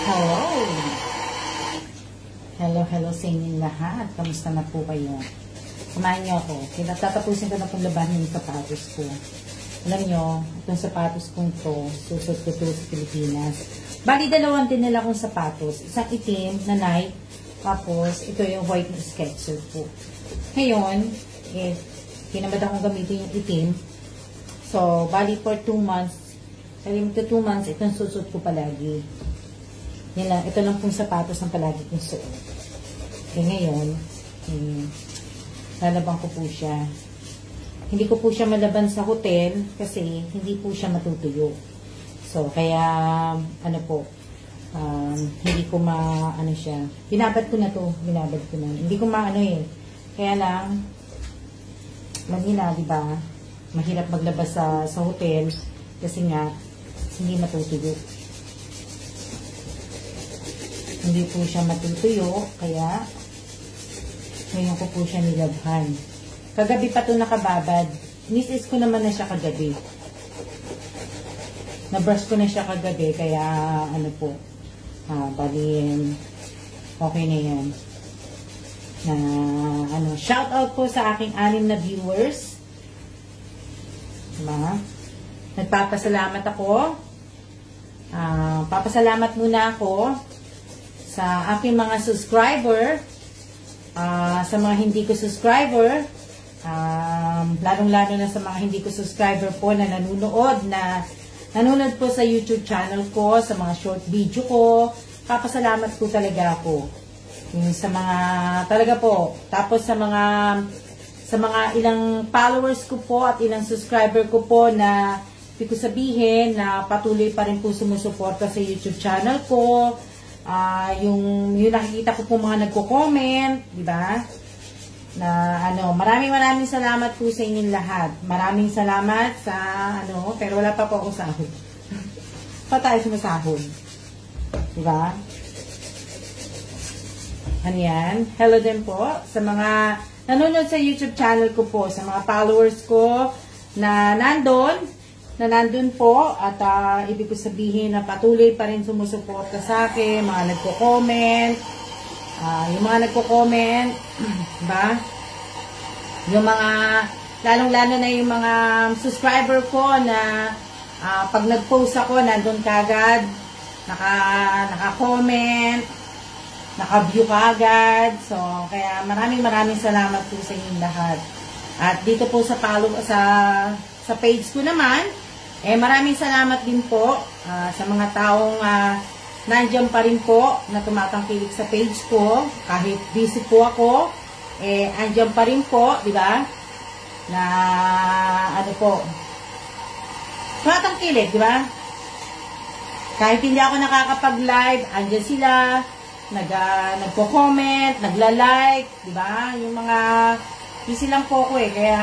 Hello! Hello sa inyong lahat. Kamusta na po kayo? Kumain niyo ako. Tatapusin ko na pong labahin yung sapatos ko. Alam niyo, itong sapatos kong to, susot ko to sa Pilipinas. Bali, dalawang din nila kong sapatos. Isang itim na Nike, tapos ito yung white na Skechers po. Ngayon, kinamad akong gamitin yung itim. So, bali for 2 months, sabi mo 2 months, itong susot ko palagi. Yan lang, ito lang pong sapatos ang palagi kong suot. Kaya ngayon, lalaban ko po siya. Hindi ko po siya malaban sa hotel kasi hindi po siya matutuyo. So, kaya, ano po, hindi ko ano siya. Binabad ko na to. Binabad ko na. Hindi ko Kaya lang, mahina, di ba? Mahirap maglabas sa hotel kasi nga, hindi matutuyo. Hindi po siya matutuyo, kaya ngayon ko po siya nilabhan. Kagabi pa ito nakababad. Miss ko naman na siya kagabi. Na-brush ko na siya kagabi, kaya ano po, bali, okay na yan. Shout out po sa aking 6 na viewers. Diba? Nagpapasalamat ako. Papasalamat muna ako sa aking mga subscriber, sa mga hindi ko subscriber, lalong-lalo na sa mga hindi ko subscriber po na nanonood po sa YouTube channel ko, sa mga short video ko. Papasalamat po talaga ako. Yung sa mga, talaga po. Tapos sa mga ilang followers ko po at ilang subscriber ko po na hindi ko sabihin na patuloy pa rin po sumusuporta sa YouTube channel ko. Yung nakikita ko po mga nagko-comment, di ba? Na maraming salamat po sa inyong lahat. Maraming salamat sa pero wala pa po ako sahod. Pa tayo sumasahod. Di ba? Ano yan? Hello din po sa mga nanonood sa YouTube channel ko po, sa mga followers ko na nandun po at ibig ko sabihin na patuloy pa rin sumusuporta sa akin, mga nagko-comment, yung mga nagko-comment, diba? Yung mga, lalong-lalo na yung mga subscriber ko na pag nag-post ako, nandun kagad, naka-comment, naka-view kagad. So, kaya maraming salamat po sa inyong lahat. At dito po sa page ko naman, maraming salamat din po sa mga taong nandiyan pa rin po na tumatangkilik sa page ko. Kahit busy po ako, andyan pa rin po, di ba? Na tumatangkilik, di ba? Kahit hindi ako nakakapag-live, andyan sila, nagko-comment, nagla-like, di ba? Yung mga busy lang po ko kaya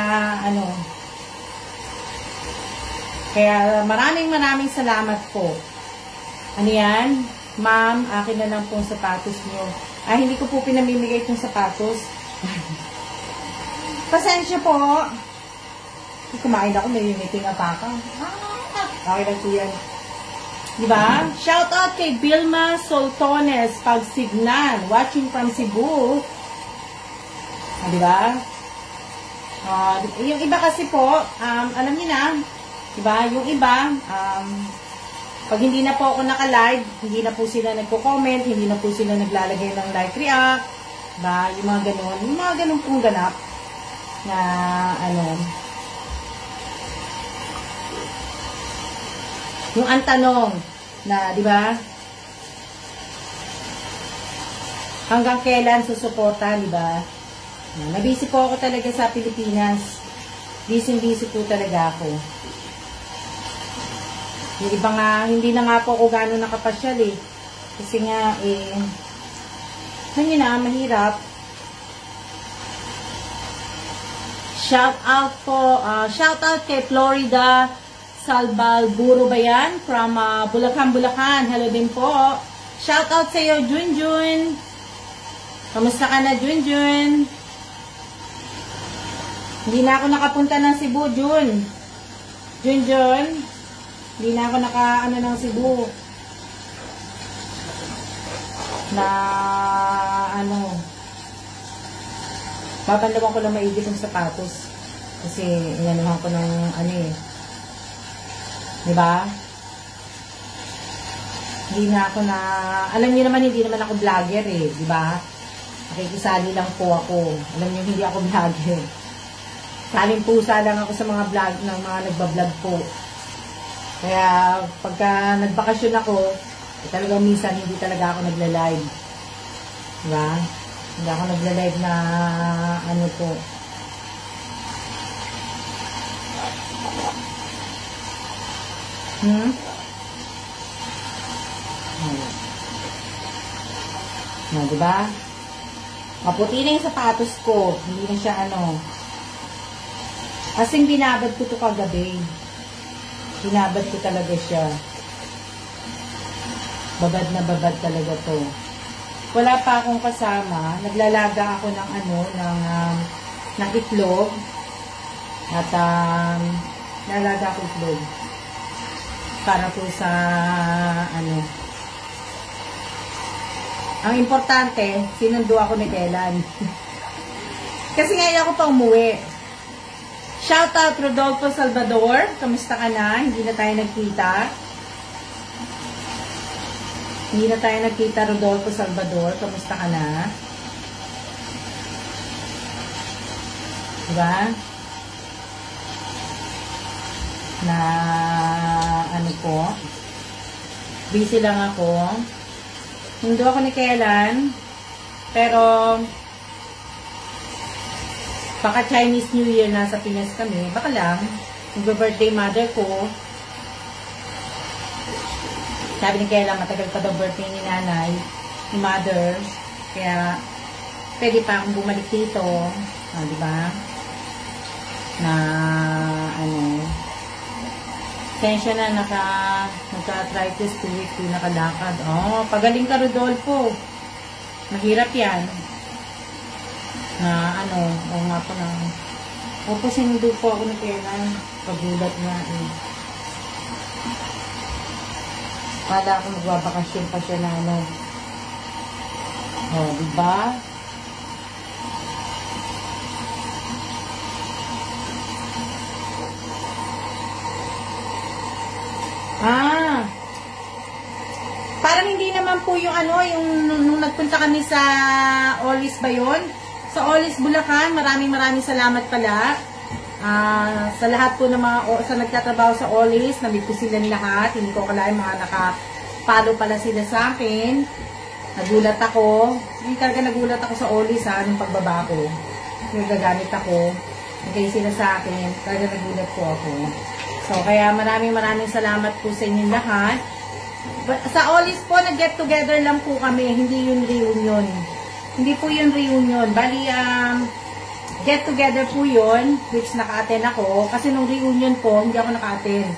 Kaya maraming salamat po. Ano yan? Ma'am, akin na lang pong sapatos niyo. Hindi ko po pinamimigay itong sapatos. Pasensya po. Kumain ako, may meeting ataka. Okay lang po yan. Diba? Shout out kay Vilma Soltones, Pagsignan, watching from Cebu. Diba? Yung iba kasi po, alam niyo na, diba? Yung iba, pag hindi na po ako naka-live, hindi na po sila nagko-comment, hindi na po sila naglalagay ng like react, diba? Yung mga ganun pong ganap na yung ang tanong na, diba? Hanggang kailan susuporta, diba? Nabisi po ako talaga sa Pilipinas. Busy po talaga ako. Yung iba nga, hindi na nga po ako gano'n nakapasyal Kasi nga, mahirap. Shout out po, shout out kay Florida Salbalburo ba yan? From Bulacan. Hello din po. Shout out sa iyo, Junjun. Kamusta ka na, Junjun? Hindi na ako nakapunta ng Cebu, Junjun. Hindi na ako ng Cebu. na ano, babanlawan ko lang maigi yung sapatos kasi inanuhan ko ng ano eh, diba? Hindi na ako na, alam niyo naman hindi naman ako vlogger eh, diba? Nakikisali lang po ako, alam niyo hindi ako vlogger, saling pusa lang ako sa mga vlog ng mga nagbablog po. Kaya pagka nagbakasyon ako, talagang minsan hindi talaga ako nagla-live. Diba? Hindi ako nagla-live na ano po. Diba? Maputi na yung sapatos ko. Hindi na siya ano. Kasing binabad ko to kagabi. Binabad ko talaga siya. Babad na babad talaga to. Wala pa akong kasama. Naglalaga ako ng ano, ng itlog. At nalaga ako itlog. Para po sa ano. Ang importante, sinundo ako ni Kelan. Kasi ngayon ako pa umuwi. Shoutout Rodolfo Salvador. Kamusta ka na? Hindi na tayo nagkita. Hindi na tayo nagkita, Rodolfo Salvador. Kamusta ka na? Diba? Na ano po? Busy lang ako. Hindi ako ni Kelan. Pero baka Chinese New Year na sa Pinas kami. Baka lang. Mag-birthday mother ko. Sabi ni Kelan, matagal pa daw birthday ni nanay, ni mother. Kaya, pwede pa akong bumalik dito. Diba? Na, ano, tensya na naka-arthritis 2 weeks, di nakalakad. Pagaling ka, Rodolfo. Mahirap yan. Na, ano, nga po na. Opo, sinundo po ako ni Kelan. Pagulat nga eh. Kala ako magbabakasyon pa siya na ano. Diba? Parang hindi naman po yung ano, yung nung nagpunta kami sa Olis ba yun? Sa Olis, Bulacan, maraming salamat pala. Sa lahat po ng mga sa nagtatrabaho sa Olis, nabit ko silang lahat. Hindi ko akalain mga nakapalo pala sila sa akin. Nagulat ako. Hindi talaga nagulat ako sa Olis nung pagbaba ko. Nagagamit ako. Nagay sila sa akin. Talaga nagulat po ako. So, kaya maraming salamat po sa inyong lahat. Sa Olis po, nag-get together lang po kami. Hindi yung reunion. Hindi po yung reunion. Bali, get together po yun, which naka-attend ako. Kasi nung reunion po, hindi ako naka-attend.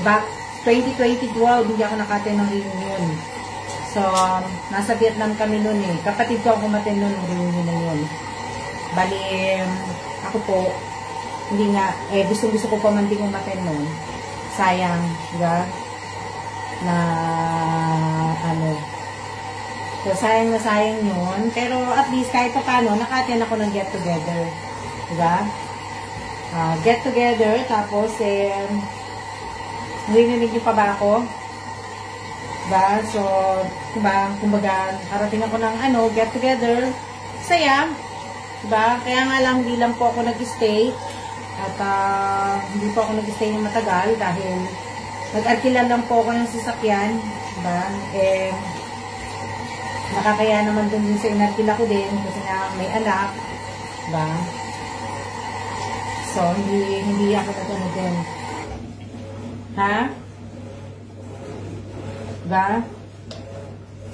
Back 2012, hindi ako naka-attend ng reunion. So, nasa Vietnam kami noon eh. Kapatid ko ang umattend noon ng reunion na yun. Bali, ako po, hindi nga, gusto ko pa man din umattend noon. Sayang, diba? Na, ano, so, sayang na sayang yun. Pero, at least, kahit pa paano, naka-attend ako ng get together. Diba? Get together, tapos, narinig niyo pa ba ako? Diba? So, diba, kumbaga, karating ako ng, ano, get together, saya. Diba? Kaya nga lang, hindi lang po ako nag-stay. At, hindi po ako nag-stay ng matagal dahil, nag-arkilan lang po ako ng sasakyan. Diba? Nakakaya naman dun sa inarkila ko din kasi nga may anak. Diba? So, hindi ako natunod din. Ha? Diba?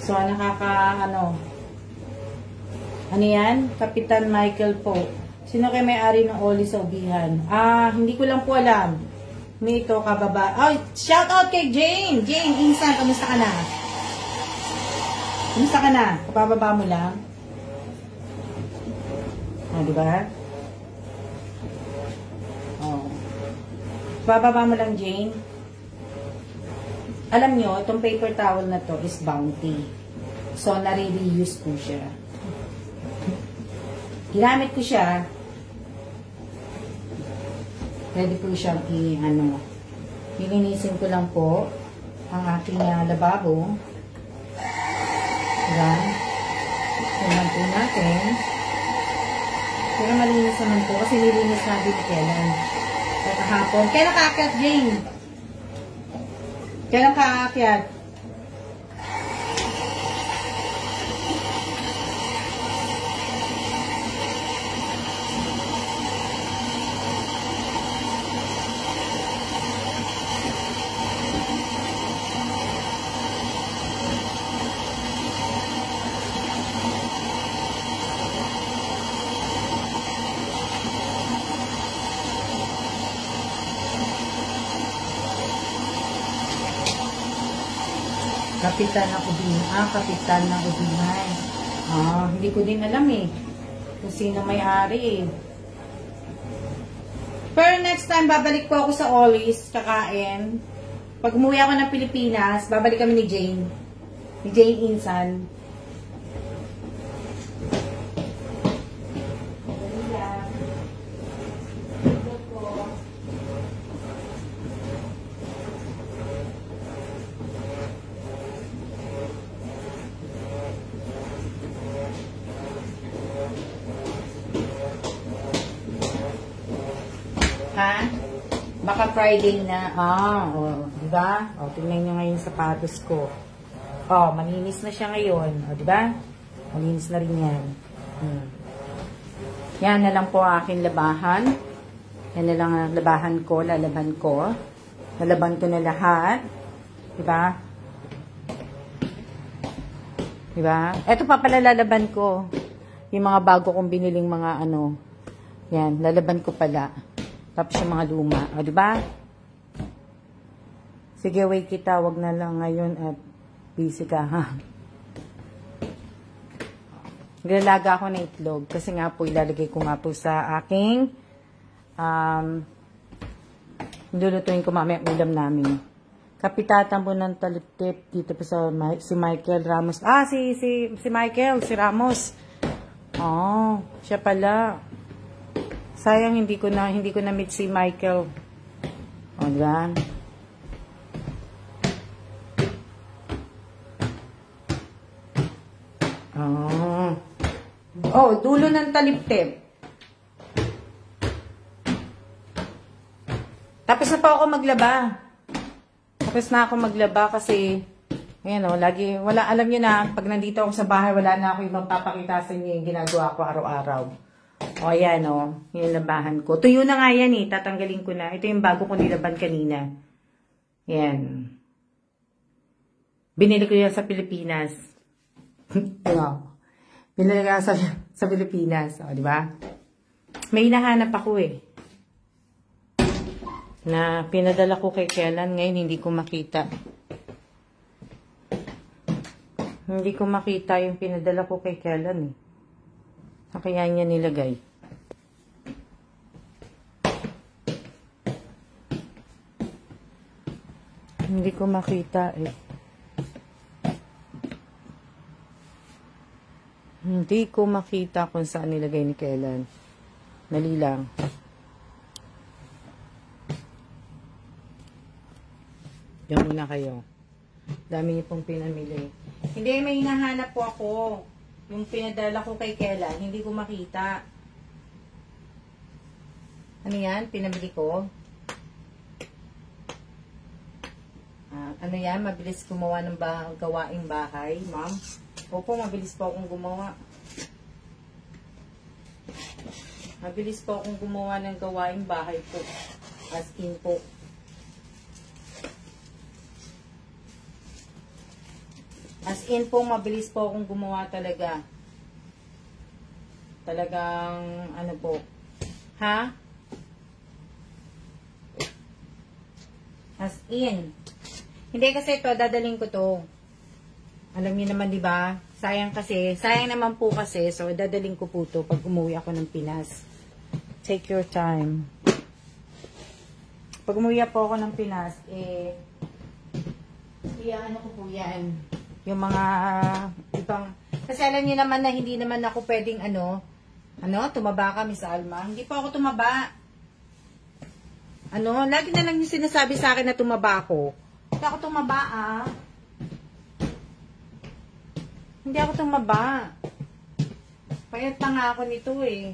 So, ano yan? Kapitan Michael po. Sino kayo may-ari ng Olis sa Ubihan? Hindi ko lang po alam. Mito, kababa. Shout out kay Jane! Jane, insan, kamusta ka na? Kamusta ka na? Kapababa mo lang. Diba? Bababa mo lang, Jane. Alam nyo, itong paper towel na to is Bounty. So, nare-reuse po siya. Ginamit ko siya. Pwede po siyang lilinisin ko lang po ang aking lababo. Yan. Tingnan po natin. Pero malinis naman po kasi nilinis natin kailan. Kahapon. Kailan kaakyat, Jane? Kailan kaakyat? Kapitan ng Ubingay. Kapitan ng Ubingay. Hindi ko din alam kung sino may-ari Pero next time, babalik po ako sa Ollie's, kakain. Pag umuwi ako ng Pilipinas, babalik kami ni Jane. Ni Jane Insan. Ha? Baka Friday na. Diba? Tingnan nyo ngayon sapatos ko. Malinis na siya ngayon. Diba? Malinis na rin yan. Yan na lang po aking labahan. Yan na lang ang labahan ko, lalaban ko. Nalaban ko na lahat. Diba? Diba? Ito pa pala lalaban ko. Yung mga bago kong biniling mga Yan, lalaban ko pala. Tapos yung mga luma. Diba? Sige, wait kita. Wag na lang ngayon at busy ka, ha? Nilalaga ako ng itlog. Kasi nga po, ilalagay ko nga po sa aking lulutuin ko mamaya ulam namin. Kapitatan po ng taliptip dito po sa si Michael Ramos. Si Michael, si Ramos. Siya pala. Sayang hindi ko na meet si Michael. Diba? Dulo ng taliptip. Tapos na pa ako maglaba. Tapos na ako maglaba kasi lagi, alam niyo na, pag nandito ako sa bahay, wala na ako ibang papakita sa inyo yung ginagawa ko araw-araw. Ayan, yung labahan ko. Tuyo na nga yan tatanggalin ko na. Ito yung bago ko nilaban kanina. Yan. Binili ko yan sa Pilipinas. Binili ko yan sa Pilipinas. Di ba? May hinahanap ako na pinadala ko kay Kellan. Ngayon, hindi ko makita. Hindi ko makita yung pinadala ko kay Kellan Kaya niya nilagay. Hindi ko makita Hindi ko makita kung saan nilagay ni Kellan. Dali lang. Diyan muna kayo. Dami niyo pong pinamili. Hindi, may hinahanap po ako. Yung pinadala ko kay Kellan, hindi ko makita. Ano yan? Pinabili ko. Ano yan? Mabilis gumawa ng gawaing bahay, ma'am. Opo, mabilis po akong gumawa. Mabilis po akong gumawa ng gawaing bahay po. As in po. As in po, mabilis po akong gumawa talaga. Talagang, po. Ha? As in. Hindi kasi ito, dadaling ko to. Alam niyo naman, di ba? Sayang naman po kasi. So, dadaling ko po to pag umuwi ako ng Pinas. Take your time. Pag umuwi po ako ng Pinas, ano ko po yan. Yung mga ibang, kasi alam niyo naman na hindi naman ako pwedeng tumaba ka, Miss Alma. Hindi po ako tumaba. Lagi na lang yung sinasabi sa akin na tumaba ako. Hindi ako tumaba, Hindi ako tumaba. Payat na nga ako nito eh.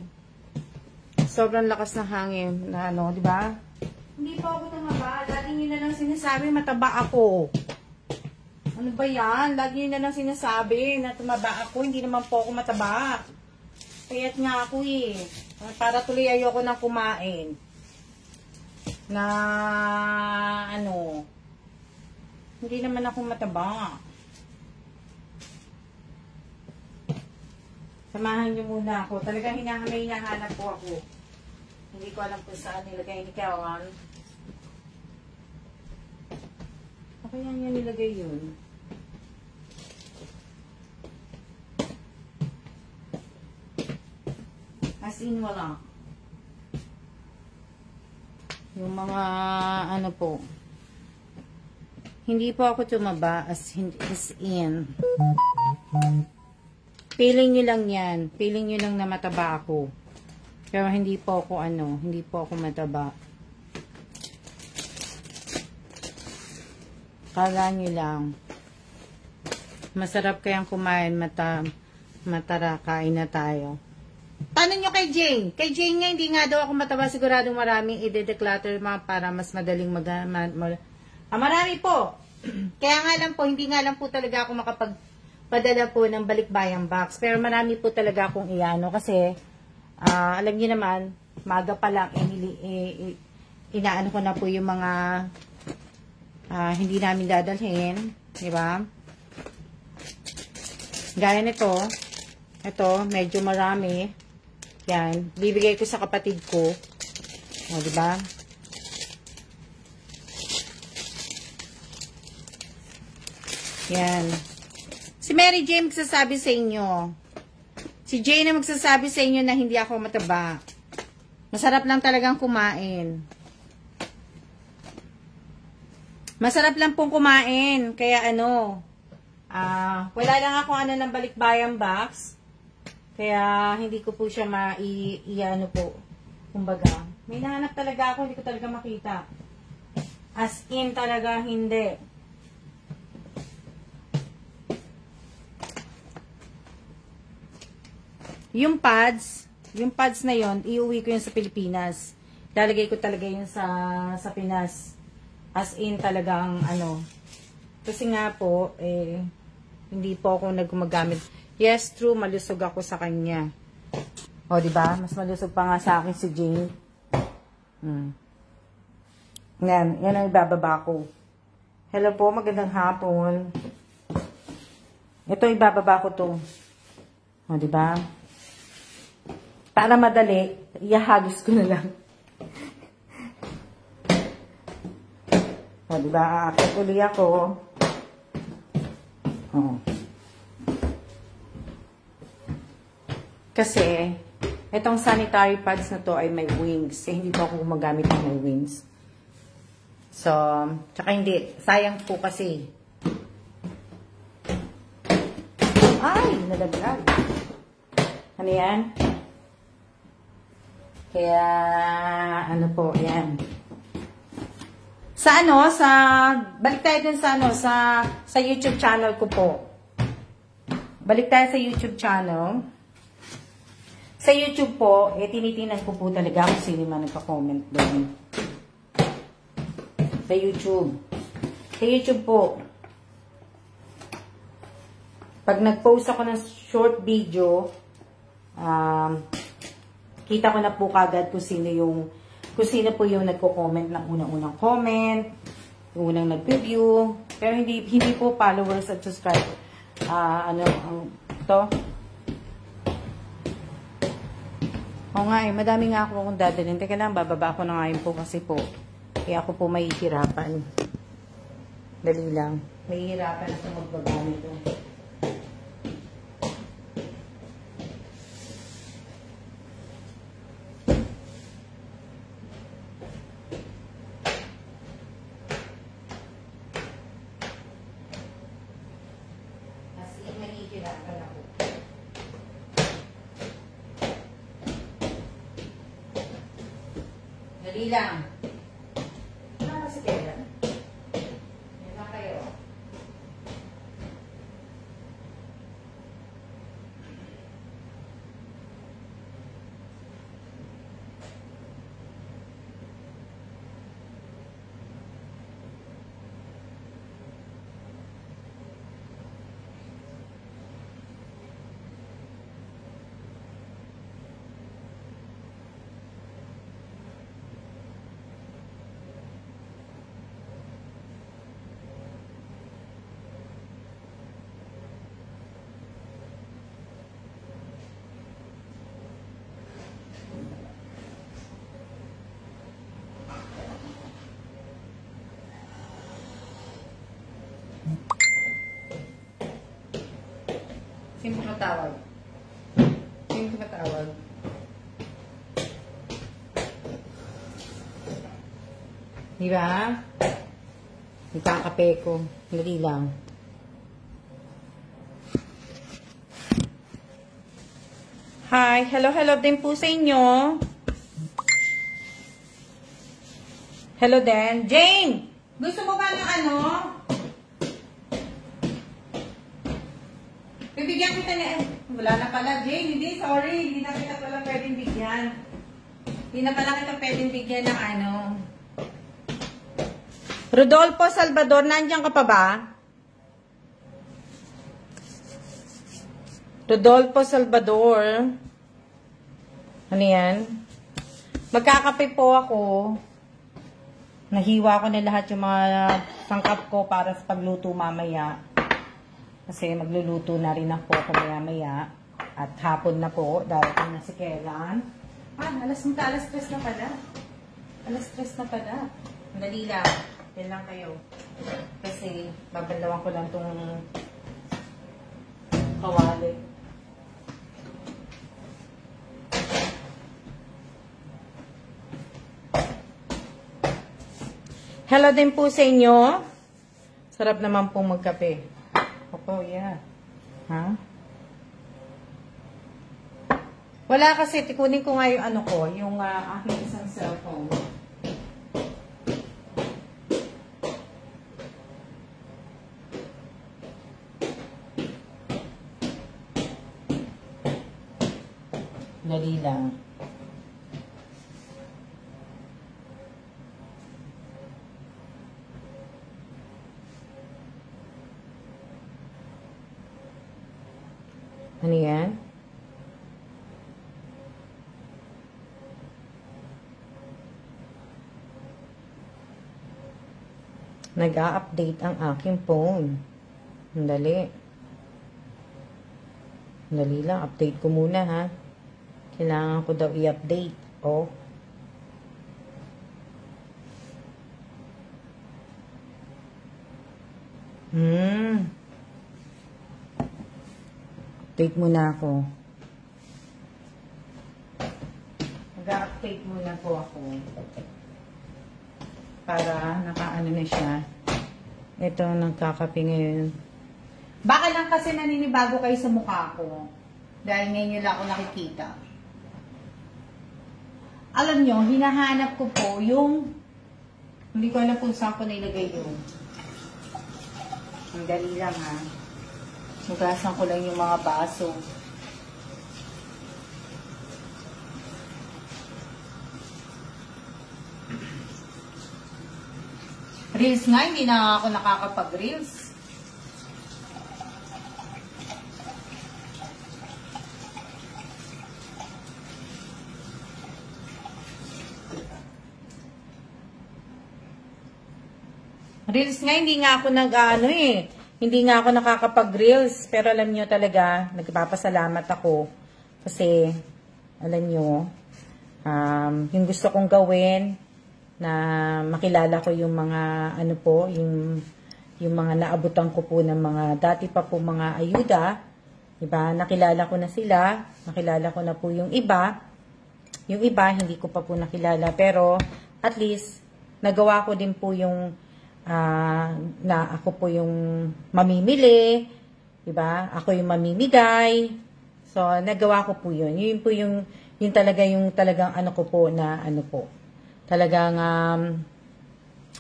Sobrang lakas ng hangin na di ba? Hindi po ako tumaba. Lagi nyo na lang sinasabi mataba ako. Ano ba yan? Lagi nyo na lang sinasabi na tumaba ako. Hindi naman po ako mataba. Payat nga ako eh. Para tuloy ayoko nang kumain. Na hindi naman ako mataba. Samahan nyo muna ako. Talagang may hinahanap po ako. Hindi ko alam kung saan nilagay ni Kawan. Ako yan nilagay yun. As in, wala. Yung mga po. Hindi po ako tumaba as in. Feeling nyo lang yan. Feeling nyo lang na mataba ako. Pero hindi po ako hindi po ako mataba. Kala nyo lang. Masarap kayang kumain, matara, kain na tayo. Tanong nyo kay Jane. Kay Jane nga, hindi nga daw ako mataba. Siguradong maraming i-declutter para mas madaling marami po. Kaya nga lang po, hindi nga lang po talaga ako makapagpadala po ng balikbayang box. Pero marami po talaga akong kasi alam niyo naman, maga pa lang, inaano ko na po yung mga hindi namin dadalhin. Diba? Gaya nito, ito, medyo marami. Yan, bibigay ko sa kapatid ko. O, diba? Yan. Si Mary Jane magsasabi sa inyo. Si Jane na magsasabi sa inyo na hindi ako mataba. Masarap lang talagang kumain. Masarap lang pong kumain. Kaya wala lang ako ng balikbayang box. Kaya hindi ko po siya po. Kumbaga, may nahanap talaga ako, hindi ko talaga makita. As in talaga hindi. Yung pads na yon, iuwi ko yun sa Pilipinas. Lalagay ko talaga yun sa Pinas. As in talagang Kasi nga po, hindi po ako naggumagamit. Yes, true, malusog ako sa kanya. O, diba? Mas malusog pa nga sa akin si Jane. Yan ang ibababa ko. Hello po, magandang hapon. Ito, ibababa ko to. O, diba? Para madali, ihahagis ko na lang. O, diba? Aakit uli ako. O. Kasi, itong sanitary pads na to ay may wings. Hindi po ako gumagamit ng may wings. So, tsaka hindi. Sayang po kasi. Ay, nalaglag. Ano yan? Kaya, po, yan. Balik tayo dun sa YouTube channel ko po. Balik tayo sa YouTube channel. Sa YouTube po, tinitingnan ko po talaga kung sino man nagpa-comment doon. Sa YouTube. Sa YouTube po, pag nag-post ako ng short video, kita ko na po kagad kung sino po yung nagko-comment ng unang-unang comment, yung unang nag-review. Pero hindi po followers at subscriber. Oo nga madami nga ako kung dadalhin. Teka lang, bababa ko na ngayon po kasi po. Kaya ako po mahihirapan. Dali lang. Mahihirapan ako magbaba nito. Kasi mahihirapan. Dali lang. Si Kela. Yan lang kayo. Sino tumatawag? Sino tumatawag? Di ba? Nagkakape ko. Dali lang. Hi! Hello din po sa inyo. Hello din. Jane! Gusto mo ba ng ano? Bibigyan kita niya. Wala na pala, Jane. Hindi, sorry. Hindi na kita pala pwedeng bigyan. Hindi na pala kita pwedeng bigyan ng ano. Rodolfo Salvador, nandiyan ka pa ba? Rodolfo Salvador. Ano yan? Magkakape po ako. Nahiwa ko na lahat yung mga sangkap ko para sa pagluto mamaya. Kasi magluluto na rin ako maya-maya. At hapon na po, darating na si Kelan. Alas 3 na pala. Alas 3 na pala. Dali lang. Yan lang kayo. Kasi babalawan ko lang itong kawali. Hello din po sa inyo. Sarap naman pong magkape. Opo, yeah. Ha? Wala kasi, tikunin ko nga yung ano ko, yung aking isang cellphone. Dali lang. Ano yan? Nag-a-update ang aking phone. Dali. Dali lang. Update ko muna, ha? Kailangan ko daw i-update. Oh. Update muna ako. Mag-update muna po ako. Para nakaano na siya. Ito, nagkakape ngayon. Baka lang kasi naninibago kayo sa mukha ko. Dahil ngayon nyo lang ako nakikita. Alam nyo, hinahanap ko po yung... Hindi ko alam kung saan ko nilagay yun. Ang dali lang, ha. Hugasan ko lang yung mga baso. Reels nga, hindi na ako nakakapag-reels. Reels nga, hindi nga ako hindi nga ako nakakapag-reels. Pero alam nyo talaga, nagpapasalamat ako. Kasi, alam nyo, yung gusto kong gawin, na makilala ko yung mga, yung mga naabutan ko po ng mga, dati pa po mga ayuda. Diba? Nakilala ko na sila. Nakilala ko na po yung iba. Yung iba, hindi ko pa po nakilala. Pero, at least, nagawa ko din po yung, na ako po yung mamimili, diba? Ako yung mamimigay. So, nagawa ko po yun. Yun po yung talagang ano ko po na ano po. talagang,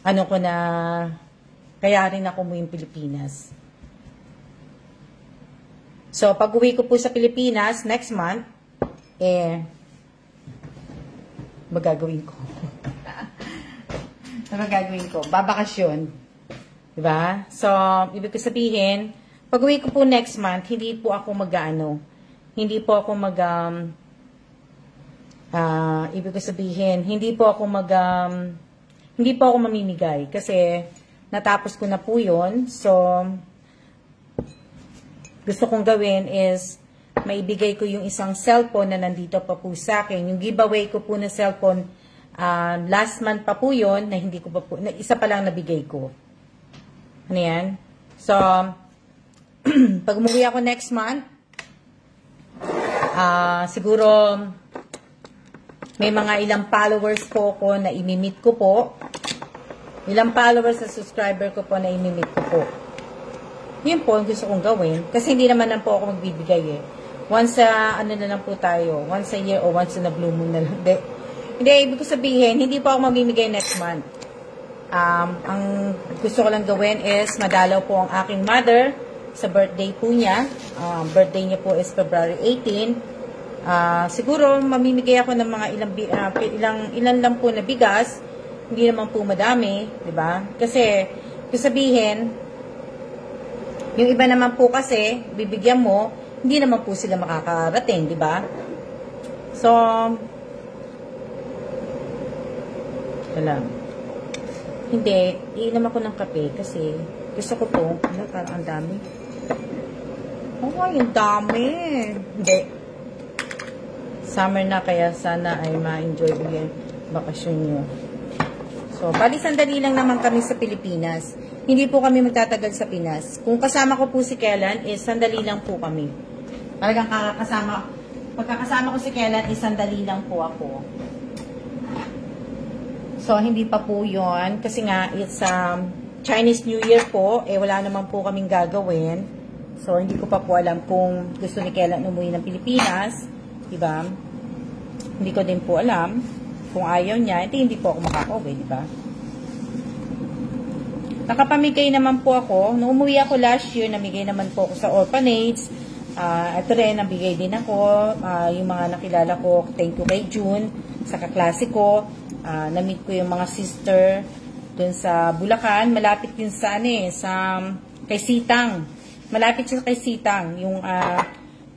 ano ko na, kaya rin ako umuwi ng Pilipinas. So, pag uwi ko po sa Pilipinas, next month, magagawin ko. Magagawin ko? Babakasyon. Diba? So, ibig ko sabihin, pag uwi ko po next month, hindi po ako hindi po ako ibig ko sabihin, hindi po ako mamimigay. Kasi, natapos ko na po yun. So, gusto kong gawin is, maibigay ko yung isang cellphone na nandito pa po sa akin. Yung giveaway ko po na cellphone, last month pa po yun, na hindi ko pa po, isa pa lang nabigay ko. Ano yan? So, pag umuwi ako next month, siguro, may mga ilang followers po ko na imimit ko po. Ilang followers sa subscriber ko po na imimit ko po. Yun po ang gusto kong gawin. Kasi hindi naman lang po ako magbibigay eh. Once ano na lang po tayo. Once a year o once in a blue moon na lang. Hindi, ibig ko sabihin, hindi po ako mamimigay next month. Ang gusto ko lang gawin is madalaw po ang aking mother sa birthday po niya. Birthday niya po is February 18. Siguro mamimigay ako ng mga ilan lang po na bigas. Hindi naman po madami, 'di ba? Kasi sabihin, yung iba naman po kasi bibigyan mo, hindi naman po sila makakarating, 'di ba? So, wala. Hindi, iinom ako ng kape kasi gusto ko to. Ano, parang ang dami. Oh, yung dami. Hindi. Summer na, kaya sana ay ma-enjoy ko yung bakasyon nyo. So, bali sandali lang naman kami sa Pilipinas. Hindi po kami magtatagal sa Pinas. Kung kasama ko po si Kellan, is sandali lang po kami. Talagang pagkakasama ko si Kellan, is sandali lang po ako. So, hindi pa po yun. Kasi nga, it's Chinese New Year po. Wala naman po kaming gagawin. So, hindi ko pa po alam kung gusto ni Kellan umuwi ng Pilipinas. Diba? Hindi ko din po alam. Kung ayaw niya, hindi po ako makakauwi, diba? Nakapamigay naman po ako. Nung umuwi ako last year, namigay naman po ako sa orphanage. Ito rin, nabigay din ako. Yung mga nakilala ko, thank you kay June, sa kaklase ko. Na-meet ko yung mga sister dun sa Bulacan. Malapit din sa, kay Sitang. Malapit siya kay Sitang, yung,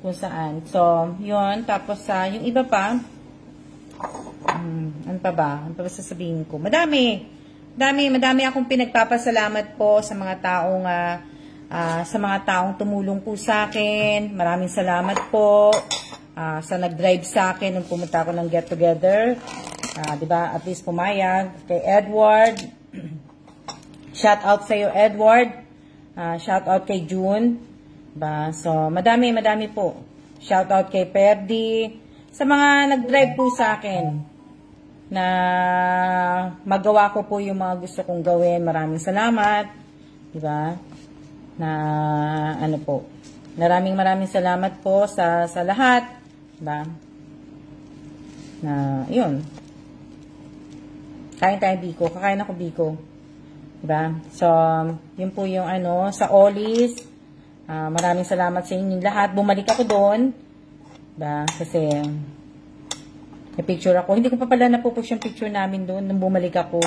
kung saan. So, yun. Tapos, yung iba pa, ano pa ba? Ano pa ba sasabihin ko? Madami akong pinagpapasalamat po sa mga taong tumulong po sa akin. Maraming salamat po sa nag-drive sa akin nung pumunta ako ng get together. Diba? At least pumayag. Kay Edward. Shout out sa iyo, Edward. Shout out kay June. Diba? So, madami po. Shout out kay Perdi. Sa mga nag-drive po sa akin na magawa ko po yung mga gusto kong gawin. Maraming salamat. Diba? Na ano po. Maraming salamat po sa lahat. Diba? Na yun. Kain tayo biko. Kakain ako biko. Diba? So, yun po yung sa Olis. Maraming salamat sa inyong lahat. Bumalik ako doon. Diba? Kasi may picture ako. Hindi ko pa pala napupush yung picture namin doon nung bumalik ako.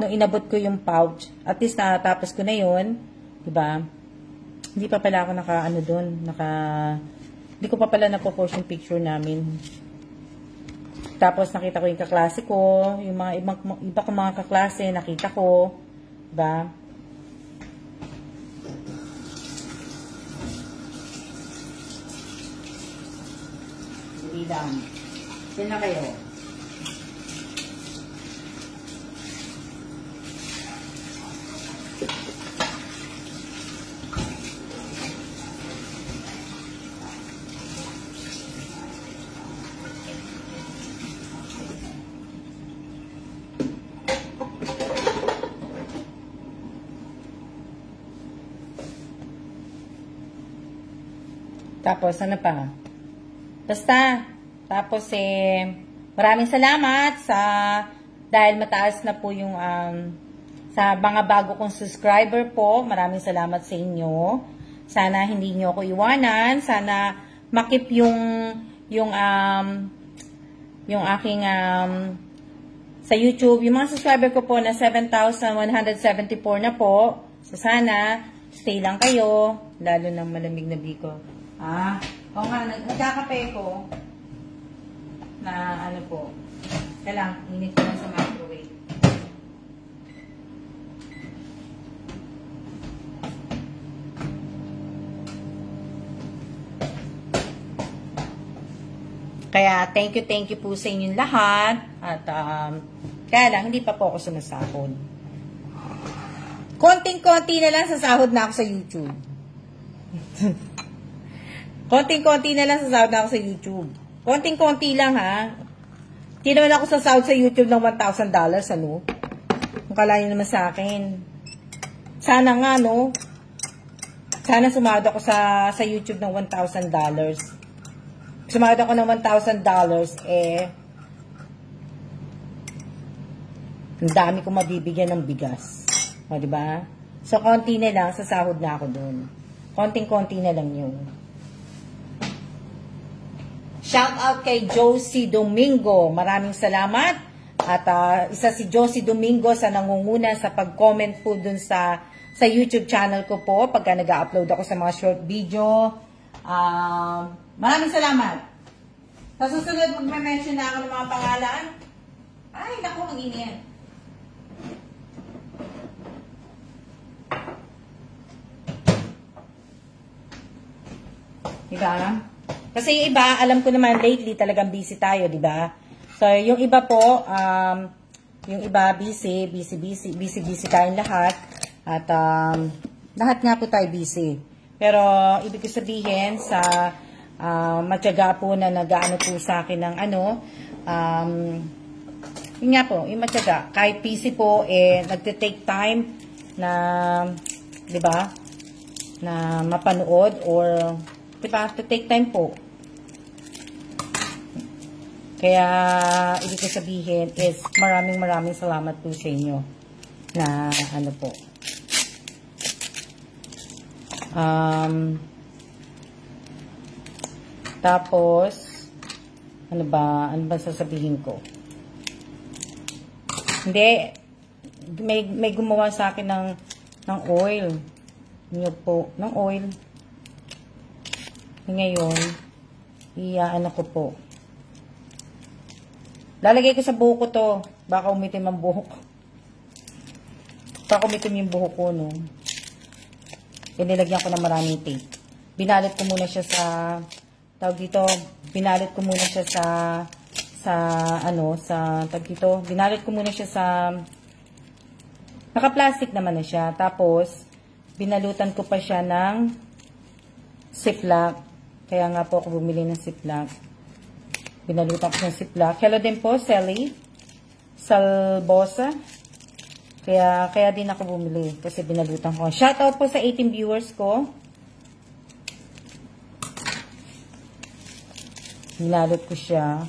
Nung inabot ko yung pouch. At least natapos ko na yun. Diba? Hindi pa pala ako hindi ko pa pala napupush yung picture namin. Tapos nakita ko yung kaklase ko. Yung mga iba kong mga kaklase nakita ko. Diba? Hindi lang. Sino na kayo? Tapos, ano pa? Basta, tapos maraming salamat sa dahil mataas na po yung sa mga bago kong subscriber po. Maraming salamat sa inyo. Sana hindi nyo ako iwanan. Sana makip yung aking sa YouTube. Yung mga subscriber ko po na 7,174 na po. So sana stay lang kayo. Lalo ng malamig na biko. Oo nga, nagkakape ko na ano po. Kailang, init ko lang sa microwave. Kaya, thank you po sa inyong lahat. At, kaya lang, hindi pa po ako sumasahod. Konting-konti na lang sasahod na ako sa YouTube. Konting-konti na lang sasahod na ako sa YouTube. Konting-konti lang, ha? Hindi naman ako sasahod sa YouTube ng $1,000, ano? Kung kalahin naman sa akin. Sana nga, no? Sana sumahod ako sa YouTube ng $1,000. Sumahod ako ng $1,000, ang dami ko mabibigyan ng bigas. O, diba? So, konti na lang, sasahod na ako dun. Konting-konti na lang yun. Shout out kay Josie Domingo. Maraming salamat. At isa si Josie Domingo sa nangunguna sa pag-comment po dun sa YouTube channel ko po pagka nag-upload ako sa mga short video. Maraming salamat. Sa susunod, magme-mention na ako ng mga pangalan. Ay, naku, mag-init. Diba? Kasi yung iba, alam ko naman lately talagang busy tayo, diba? So, yung iba po, yung iba busy tayong lahat. At lahat nga po tayo busy. Pero, ibig ko sabihin, sa matyaga po na nag-ano po sa akin ng yun nga po, yung matyaga. Kahit busy po, nagte-take time na, diba, na mapanood or, diba, to take time po. Kaya, ibig ko sabihin is, maraming salamat po sa inyo na, ano po. Tapos, ano ba sasabihin ko? Hindi, may gumawa sa akin ng oil. Niyo po, ng oil. Ngayon, ano ko po. Lalagay ko sa buhok ko to. Baka umitim ang buhok. Baka umitim yung buhok ko, no. Nilagyan ko ng maraming tape. Binalot ko muna siya sa, tawag dito, binalot ko muna siya binalot ko muna siya sa, naka-plastic naman na siya. Tapos, binalutan ko pa siya ng Ziploc. Kaya nga po ako bumili ng Ziploc. Binalutan ko ng Ziploc. Hello din po, Sally Salbosa. Kaya din ako bumili. Kasi binalutan ko. Shoutout po sa 18 viewers ko. Binalot ko siya.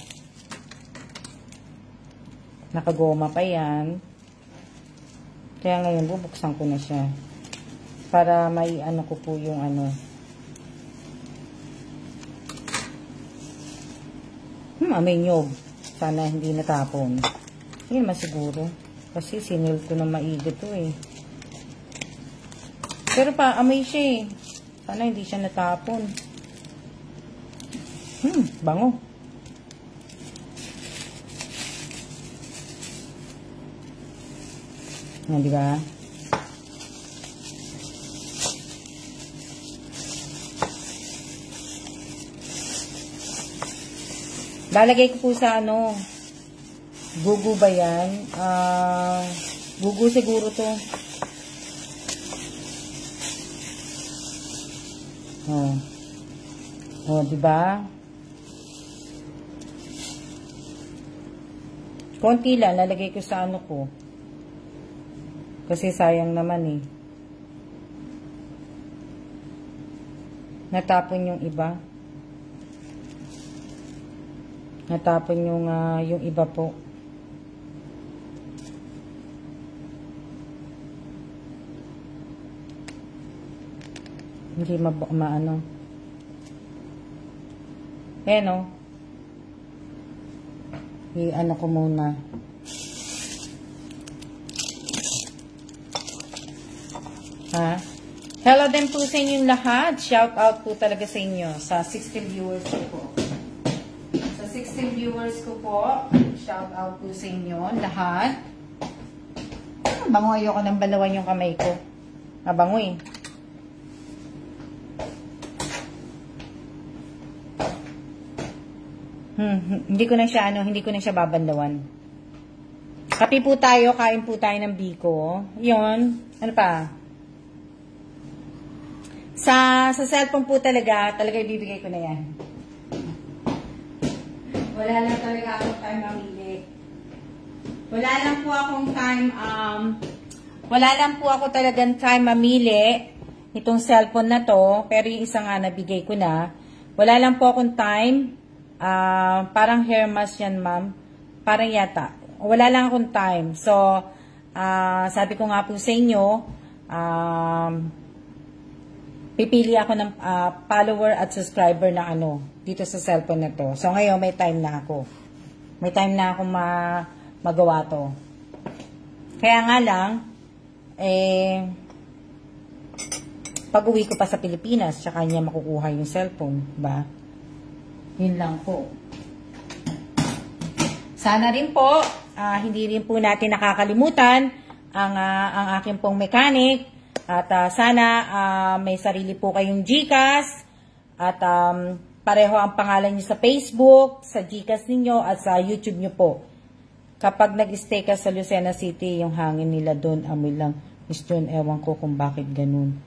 Nakagoma pa yan. Kaya ngayon, bubuksan ko na siya. Para may ano ko po yung ano. May nyog. Sana hindi natapon. Hindi naman siguro. Kasi sinil ko na maigi to eh. Pero pa, amoy siya eh. Sana hindi siya natapon. Bango. Yan, di ba? Lalagay ko po sa ano, gugu ba yan? Gugu siguro to. Diba? Konti lang, lalagay ko sa ano ko. Kasi sayang naman eh. Natapon yung iba. Natapon yung iba po. Hindi maano. Ayan o. I-ano ko muna. Ha? Hello din po sa inyong lahat. Shout out po talaga sa inyo. Sa 16 viewers ko po. Sa 16 viewers ko po. Shout out po sa inyo. Lahat. Bango, ayoko nang balawan yung kamay ko. Mabango eh. Hindi ko na siya babanlawan. Kape po tayo, kain po tayo ng biko. Yun. Ano pa? Sa cellphone po talaga ibibigay ko na yan. Wala lang talaga akong time mamili. Wala lang po ako talagang time mamili itong cellphone na to, pero yung isa nga nabigay ko na. Wala lang po akong time. Parang hair mask yan, ma'am. Parang yata. Wala lang akong time. So, sabi ko nga po sa inyo, pipili ako ng follower at subscriber na dito sa cellphone na to. So, ngayon may time na ako. May time na ako magawa to. Kaya nga lang, pag-uwi ko pa sa Pilipinas, tsaka niya makukuha yung cellphone, diba? Yun lang po. Sana rin po, hindi rin po natin nakakalimutan ang aking pong mechanic. At sana may sarili po kayong GCash. At pareho ang pangalan niyo sa Facebook, sa GCash ninyo, at sa YouTube niyo po. Kapag nag-stay ka sa Lucena City, yung hangin nila doon, amoy lang. Miss John, ewan ko kung bakit ganun.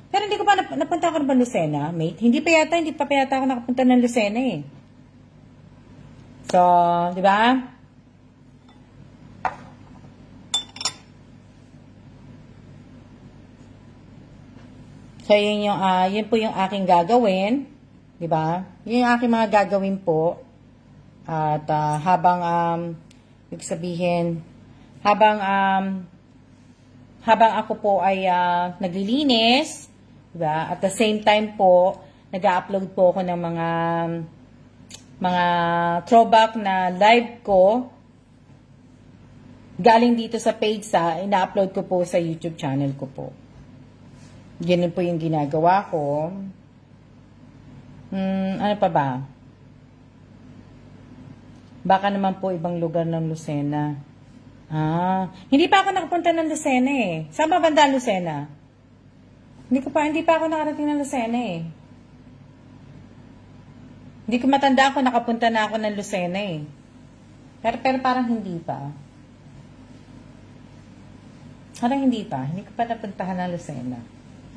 Pero hindi ko pa napunta ako ng Lucena, mate. Hindi pa yata ako nakapunta ng Lucena eh. So, di ba? So, yun po yung aking gagawin. Di ba? Yun yung aking mga gagawin po. At habang ako po ay naglilinis, diba? At the same time po, nag-upload po ako ng mga throwback na live ko. Galing dito sa page ina-upload ko po sa YouTube channel ko po. Ganun po yung ginagawa ko. Ano pa ba? Baka naman po ibang lugar ng Lucena. Hindi pa ako nakapunta ng Lucena eh. Saan ba banda Lucena? Hindi pa ako nakarating ng Lucena eh. Hindi ko matanda ako, nakapunta na ako ng Lucena eh. Pero parang hindi pa. Hindi ko pa napuntahan ng Lucena.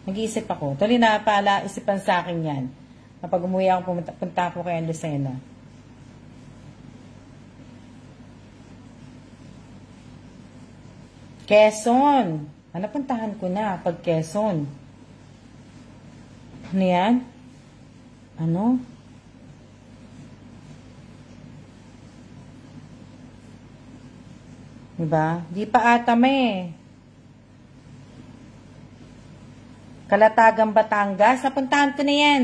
Nag-iisip ako. Tuloy na pala isipan sa akin yan. Kapag umuwi ako, punta ako kay Lucena. Quezon. Napuntahan ko na pag Quezon. Ano yan? Diba? Di pa ata may. Kalatagan, Batangas. Napuntahan ko na yan.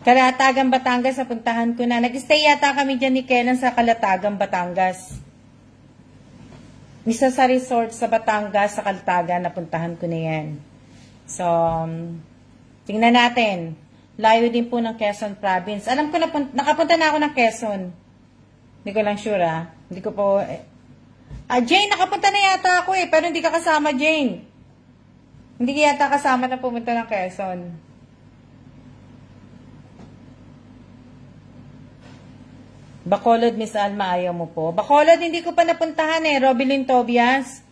Kalatagan, Batangas. Napuntahan ko na. Nag-stay yata kami dyan ni Kenan sa Kalatagan, Batangas. Isa sa resort sa Batangas, sa Kalatagan, napuntahan ko na yan. So, tingnan natin. Layo din po ng Quezon Province. Alam ko, nakapunta na ako ng Quezon. Hindi ko lang sure, Hindi ko po... Jane, nakapunta na yata ako eh, pero hindi ka kasama, Jane. Hindi ka yata kasama na pumunta ng Quezon. Bacolod, Miss Alma, ayaw mo po. Bacolod, hindi ko pa napuntahan eh. Robilyn Tobias.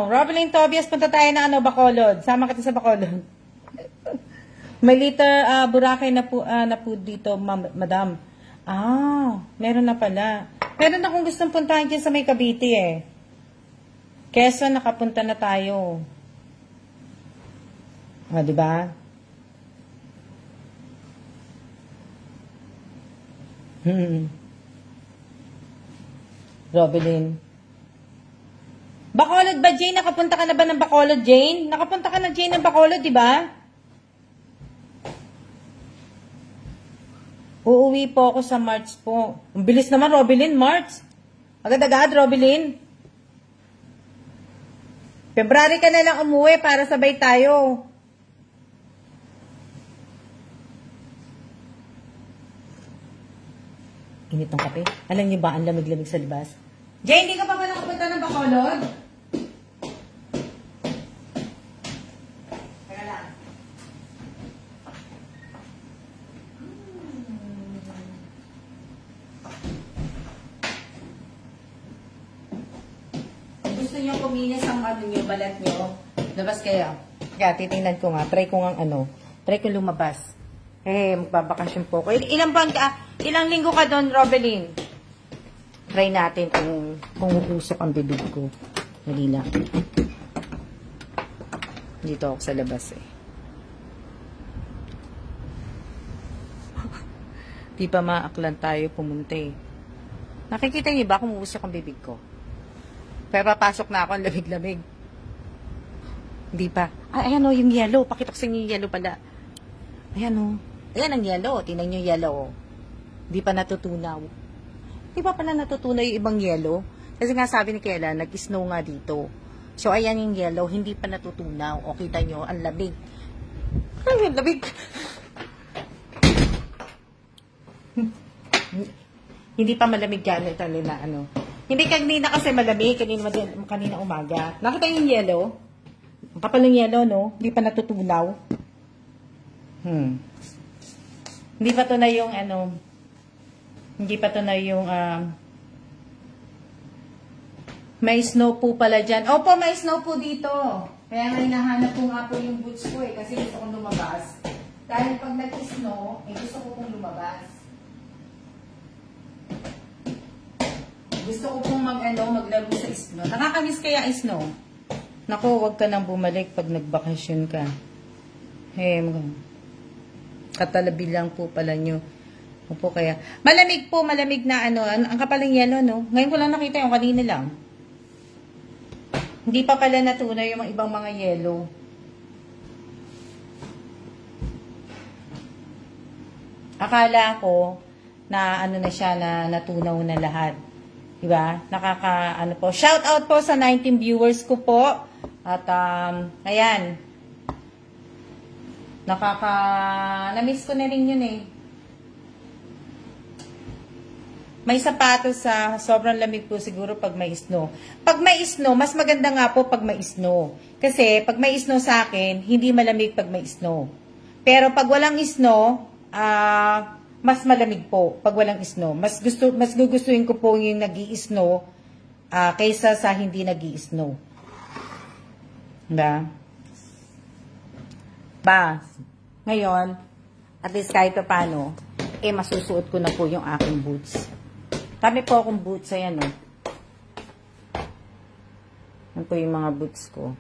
Robilyn Tobias, punta tayo na Bacolod. Sama kita sa Bacolod. May liter Boracay na po dito, madam. Meron na pala. Meron akong gustong puntahan dyan sa may Cavite eh. Quezon, nakapunta na tayo. Diba? Robilyn. Bacolod ba, Jane? Nakapunta ka na ba ng Bacolod, Jane? Nakapunta ka na, Jane, ng Bacolod, di ba? Uuwi po ako sa March po. Ang bilis naman, Robilyn, March. Agad-agad, Robilyn. February ka na lang umuwi para sabay tayo. Init ng kape. Alam niyo ba, ang lamig-lamig sa labas? Jane, hindi ka pa ba nakapunta ng Bacolod? Teka lang. Gusto niyo kuminis ang ano niyo, balat niyo? Labas kayo. Kaya titingnan ko nga. Try ko nga Try ko lumabas. Magbabakasyon po ko. Ilang linggo ka doon, Robilyn? Try natin kung usok ang bibig ko. Dali lang. Dito ako sa labas eh. Di pa maaklan tayo pumunta eh. Nakikita niyo ba kung usok ang bibig ko? Pero papasok na ako, ang lamig-lamig. Hindi pa. Ay, ayan o, yung yellow. Pakita ko sa inyo yung yellow pala. Ayan o. Ayan ang yellow. Tingnan nyo yung yellow. Hindi pa natutunaw. Di ba pala natutunaw yung ibang yellow? Kasi nga sabi ni Kela, nag-snow nga dito. So, ayan yung yellow. Hindi pa natutunaw. O, kita nyo, ang labig. Ay, ang labig. Hindi pa malamig yan. Ito na ano. Hindi kanina kasi malamig. Kanina umaga. Nakita yung yellow? Ang kapal ng yellow, no? Hindi pa natutunaw. Hindi pa to na yung ano, hindi pa to na yung may snow po pala dyan. Opo, may snow po dito. Kaya nga hinahanap ko nga po yung boots ko eh, kasi gusto kong lumabas. Dahil pag nag-snow, gusto ko pong lumabas. Gusto ko pong maglaro sa snow. Nakakamiss kaya snow? Naku, wag ka nang bumalik pag nagbakasyon ka. Katalabi lang po pala nyo. Opo kaya. Malamig po, malamig na ano. Ang kapal ng yellow, no? Ngayon ko lang nakita yung kanina lang. Hindi pa pala natunaw yung ibang mga yellow. Akala ko na ano na siya, na natunaw na lahat. Diba? Ano po. Shout out po sa 19 viewers ko po. At, ayan. Na-miss ko na rin yun eh. May sapatos sa sobrang lamig po siguro pag may snow. Pag may snow, mas maganda nga po pag may snow. Kasi pag may snow sa akin, hindi malamig pag may snow. Pero pag walang snow, mas malamig po pag walang snow. Mas gugustuhin ko po yung nag-i-snow kaysa sa hindi nag-i-snow. Diba? Ngayon, at least kahit pa paano, masusuot ko na po yung aking boots. Dami po akong boots, ayan o. Yan po yung mga boots ko.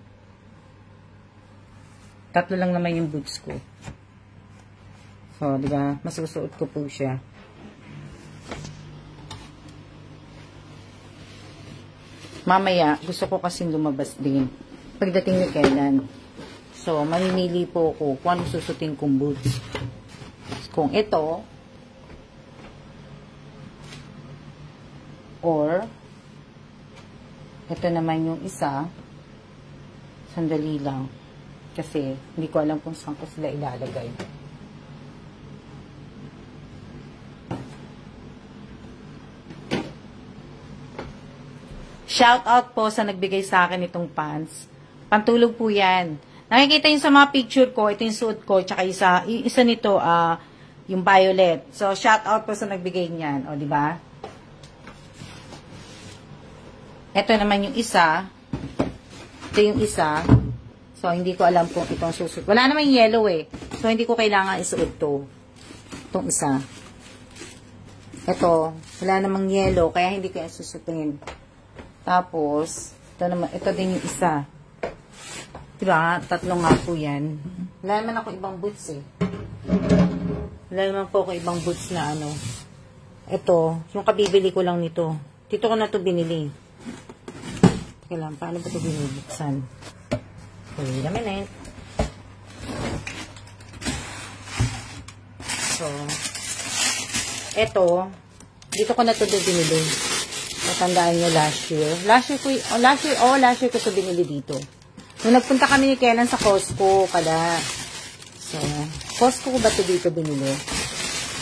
3 lang naman yung boots ko. So, diba? Masusuot ko po siya. Mamaya, gusto ko kasing lumabas din. Pagdating ni Kailan. So, mamimili po ako kung anong susutin kong boots. Kung ito, or, ito naman yung isa, sandali lang. Kasi, hindi ko alam kung saan ko sila ilalagay. Shout out po sa nagbigay sa akin itong pants. Pantulog po yan. Nakikita yun sa mga picture ko, ito yung suot ko, tsaka isa nito, yung violet. So, shout out po sa nagbigay niyan. O, diba? Ito naman yung isa. Ito yung isa. So, hindi ko alam kung itong susuot. Wala naman yellow eh. So, hindi ko kailangan isuot to. Itong isa. Ito, wala namang yellow, kaya hindi ko yung susutin. Tapos, ito din yung isa. Diba? 3 nga po yan. Wala naman ako ibang boots eh. Wala naman po ako ibang boots na ano. Ito, yung kabibili ko lang nito. Dito ko na to binili. Teka lang, paano ba ito binubuksan? Wait a minute. So, eto, dito ko na ito binili. Matandaan nyo last year. Last year ko ito binili dito. Nung nagpunta kami ni Kenan sa Costco, pala. So, Costco ko ba ito dito binili?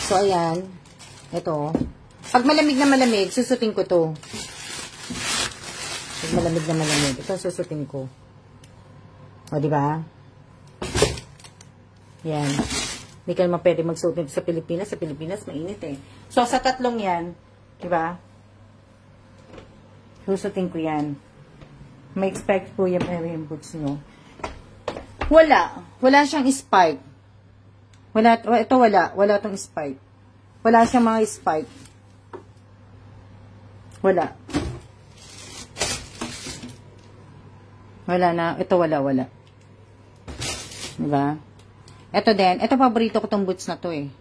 So, ayan. Ito. Pag malamig na malamig, susutin ko to. Pag malamig na malamig, ito susutin ko. O, diba? Yan. Hindi ka naman pwede magsuot nito sa Pilipinas. Sa Pilipinas, mainit eh. So, sa tatlong yan, diba? Susutin ko yan. May expect po yung boots nyo. Wala. Wala siyang spike. Ito wala. Wala itong spike. Wala siyang mga spike. Wala. Wala na. Ito wala. Diba? Ito din. Ito paborito ko tong boots na to eh.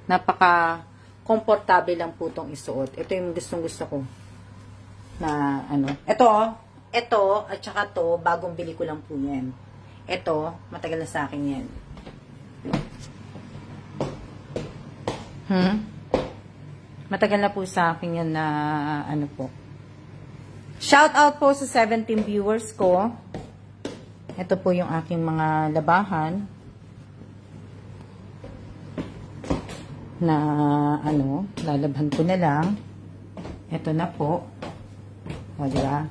Napaka-komportable lang po itong isuot. Ito yung gustong-gusto ko. Na ano. Ito, at saka to, bagong bili ko lang po yan. Ito, matagal na sa akin yan. Matagal na po sa akin yan na ano po. Shout out po sa 17 viewers ko. Ito po yung aking mga labahan. Na ano, lalabhan ko na lang. Ito na po. O, diba?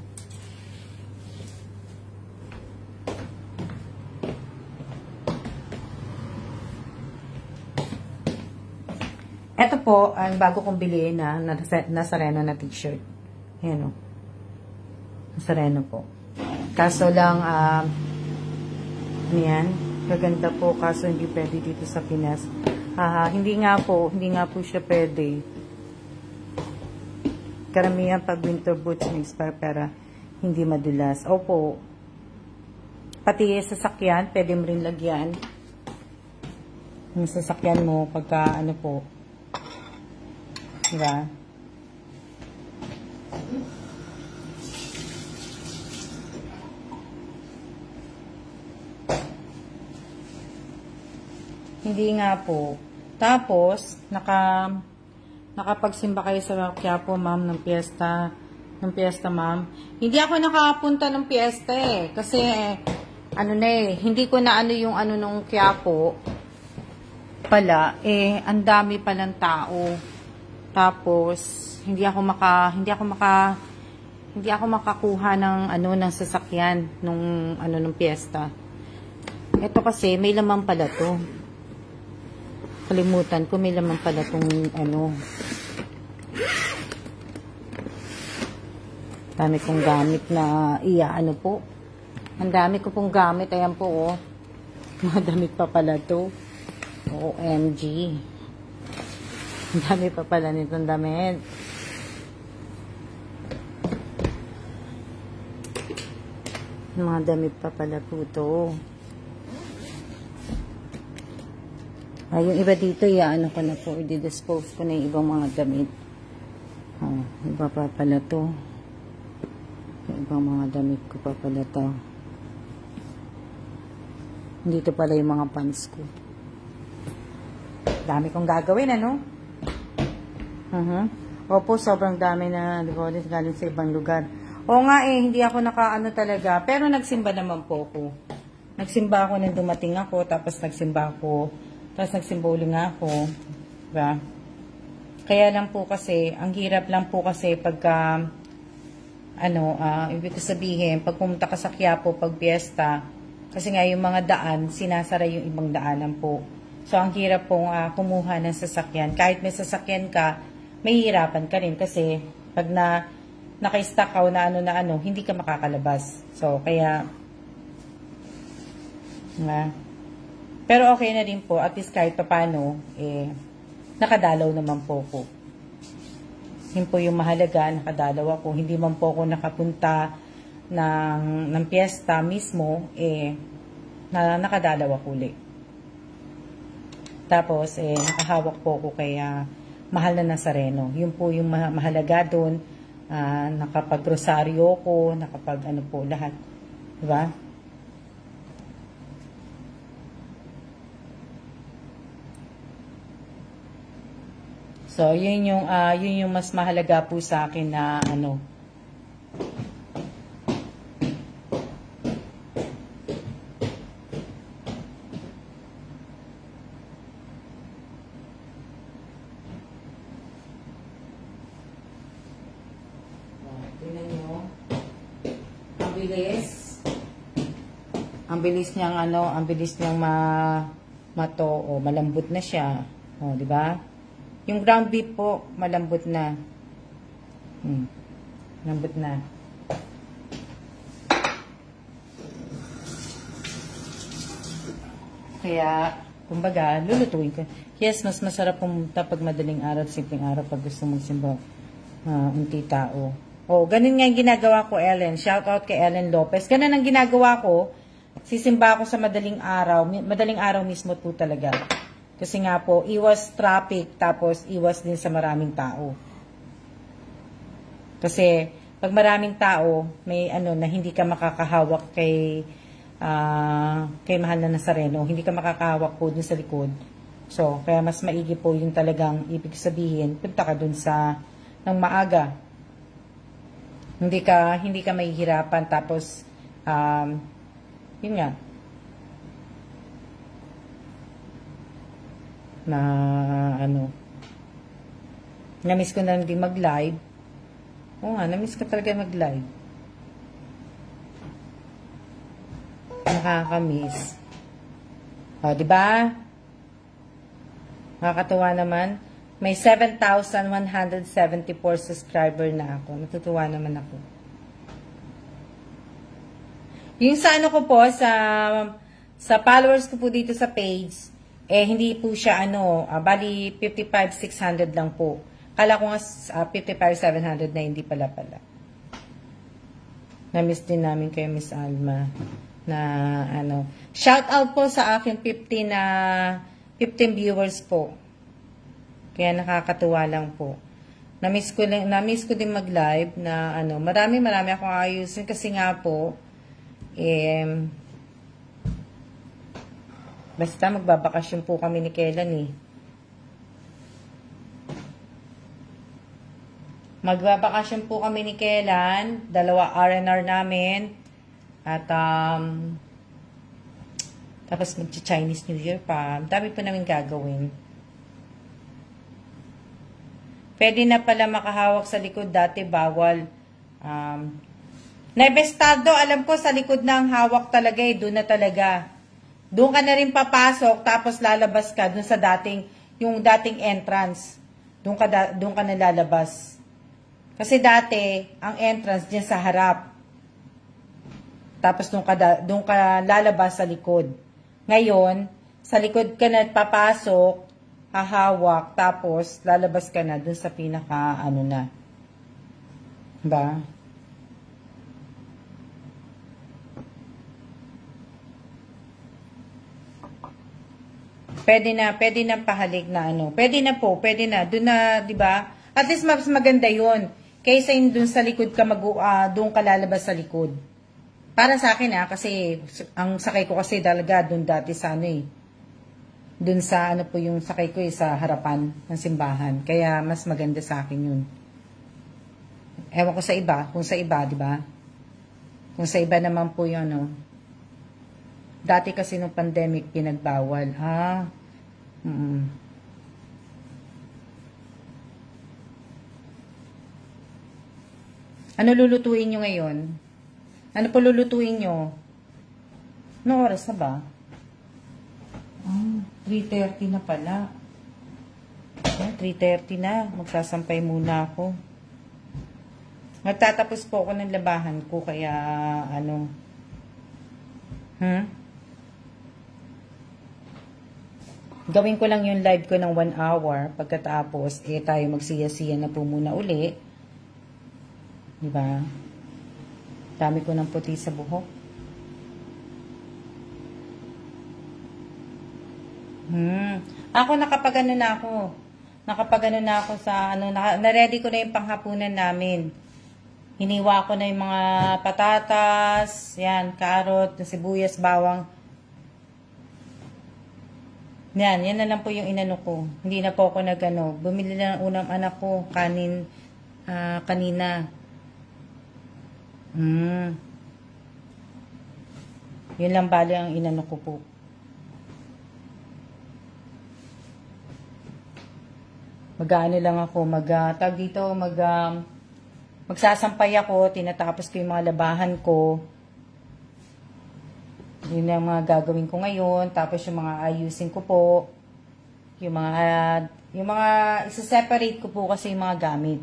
Ito po, ang bago kong bili na Nazareno na t-shirt. Ayan o. Nazareno po. Kaso lang, yan. Kaganda po, kaso hindi pwede dito sa Pinas. Hindi nga po siya pwede. Karamihan pag winter boots para hindi madulas. Opo. Pati sasakyan, pwede mo rin lagyan. Yung sasakyan mo pagka ano po. Diba? Hindi nga po. Tapos, nakapagsimba kayo sa Quiapo, ma'am, ng piyesta, ma'am. Hindi ako nakapunta ng piyesta eh. Kasi, ano na eh, hindi ko na ano yung ano nung Quiapo pala, eh, ang dami palang tao. Tapos, hindi ako makakuha ng ano, ng sasakyan nung ano, nung piyesta. Ito kasi, may laman pala to. Kalimutan ko, may laman pala tong ano. Dami kong gamit na ano po. Ang dami ko pong gamit. Ayan po, oh. Mga damit pa pala to. OMG. Ang dami pa pala nitong damit. Mga damit pa pala po to. Yung iba dito, ano ko na po, i-dispose ko na yung ibang mga damit. Iba pa pala to. Yung ibang mga damit ko pa pala to. Dito pala yung mga pants ko. Dami kong gagawin, ano? Opo, sobrang dami na devotees galing sa ibang lugar. Oo nga eh, hindi ako nakaano talaga. Pero nagsimba naman po ako. Nagsimba ako nang dumating ako, tapos nagsimba ako. Tapos nagsimbolo nga ako. Diba? Kaya lang po kasi, ang hirap lang po kasi pagka, ibig sabihin, pag pumunta ka sa Quiapo, pag piyesta, kasi nga yung mga daan, sinasara yung ibang daanan po. So, ang hirap pong kumuha ng sasakyan. Kahit may sasakyan ka, mahihirapan ka rin kasi pag naka-stack ka na ano, hindi ka makakalabas. So, kaya, pero okay na din po, at least kahit paano, nakadalaw naman po ko. Yun po yung mahalaga, nakadalaw ako. Hindi man po ako nakapunta ng piyesta mismo, nakadalaw ako ulit. Tapos, nakahawak po ako kaya mahal na Nazareno. Yun po yung mahalaga doon. nakapag-rosaryo ko, nakapag ano po, lahat. Diba? So, yun yung mas mahalaga po sa akin na ano. Tingnan nyo. Ang bilis. Ang bilis niyang ano, ang bilis niyang mato, o malambot na siya. O, di ba? Yung ground beef po, malambot na. Malambot na. Kaya, kumbaga, lulutuin ko. Yes, mas masarap pumunta pag madaling araw, simpleng araw, pag gusto magsimba unti tao. O, ganun nga yung ginagawa ko, Ellen. Shout out kay Ellen Lopez. Ganun ang ginagawa ko. Sisimba ako sa madaling araw mismo po talaga. Kasi nga po, iwas traffic, tapos iwas din sa maraming tao. Kasi, pag maraming tao, may ano, na hindi ka makakahawak kay Mahal na Nazareno, hindi ka makakahawak po dun sa likod. So, kaya mas maigi po yung talagang ibig sabihin, punta ka dun sa, ng maaga. Hindi ka mahihirapan, tapos, yun nga, na ano, namiss ko na hindi mag-live. Oo nga, namiss ko talaga mag-live. Nakakamiss. O, diba? Nakakatuwa naman. May 7,174 subscriber na ako. Natutuwa naman ako. Yung sa ano ko po, sa followers ko po dito sa page, hindi po siya bali 55,600 lang po. Kala ko nga 55,700 na, hindi pala. Na-miss din namin kay Miss Alma na shout out po sa aking 15 viewers po. Kaya nakakatuwa lang po. Na-miss ko din mag-live na marami akong ayusin kasi nga po basta magbabakasyon po kami ni Kellan Magbabakasyon po kami ni Kellan, 2 R&R namin. At tapos mag-Chinese New Year pa. Dami po namin gagawin. Pwede na pala makahawak sa likod, dati bawal. Nebestado, alam ko sa likod na ang hawak talaga doon na talaga. Doon ka na rin papasok, tapos lalabas ka doon sa yung dating entrance. Doon ka na lalabas. Kasi dati, ang entrance diyan sa harap. Tapos doon ka lalabas sa likod. Ngayon, sa likod ka na papasok, hahawak, tapos lalabas ka na doon sa pinaka na. Diba? Pwede na pahalik na Pwede na po, pwede na. Doon na, 'di ba? At least mas maganda 'yon kaysa yung doon sa likod ka doon ka lalabas sa likod. Para sa akin kasi ang sakay ko kasi talaga doon dati sa Doon sa po yung sakay ko sa harapan ng simbahan. Kaya mas maganda sa akin 'yun. Ewan ko sa iba, kung sa iba, 'di ba? Kung sa iba naman po 'yon, Dati kasi nung pandemic, pinagbawal. Ano lulutuin nyo ngayon? Ano po lulutuin nyo? Anong oras na ba? 3:30 na pala. 3:30 na. Magsasampay muna ako. Magtatapos po ako ng labahan ko, kaya Gawin ko lang yung live ko ng 1 hour. Pagkatapos, tayo magsiya-siya na po muna uli. Diba? Dami ko ng puti sa buhok. Ako nakapagano na ako sa na-ready ko na yung panghapunan namin. Hiniwa ko na yung mga patatas, yan, carrot, sibuyas, bawang. Yan na lang po yung inano ko. Hindi na po ako nagano. Bumili na ng unang anak ko, kanin, kanina. Yun lang bali ang inano ko po. Mag-ano lang ako, tag dito, magsasampay ako, tinatapos ko yung mga labahan ko. Yun ang mga gagawin ko ngayon. Tapos yung mga ayusin ko po. Yung mga isa-separate ko po kasi yung mga gamit.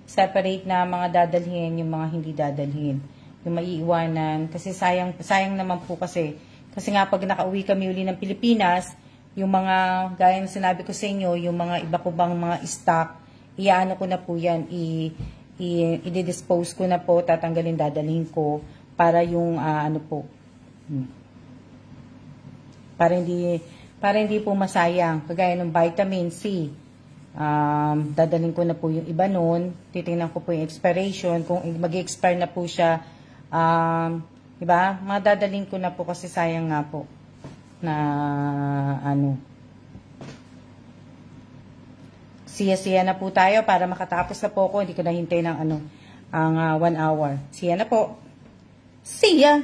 Separate na mga dadalhin, yung mga hindi dadalhin. Yung maiiwanan. Kasi sayang naman po kasi. Kasi nga pag nakauwi kami uli ng Pilipinas, yung mga, gaya ng sinabi ko sa inyo, yung mga iba ko bang mga stock, iyaano ko na po yan, i-dispose ko na po, tatanggalin, dadalhin ko, para yung, para hindi po masayang, kagaya ng vitamin C, dadalhin ko na po yung iba nun, titingnan ko po yung expiration, kung mag-expire na po siya, diba, madadalhin ko na po kasi sayang nga po, na siya na po tayo para makatapos na po ako. Hindi ko nahintay ng ang 1 hour. Siya na po. See ya!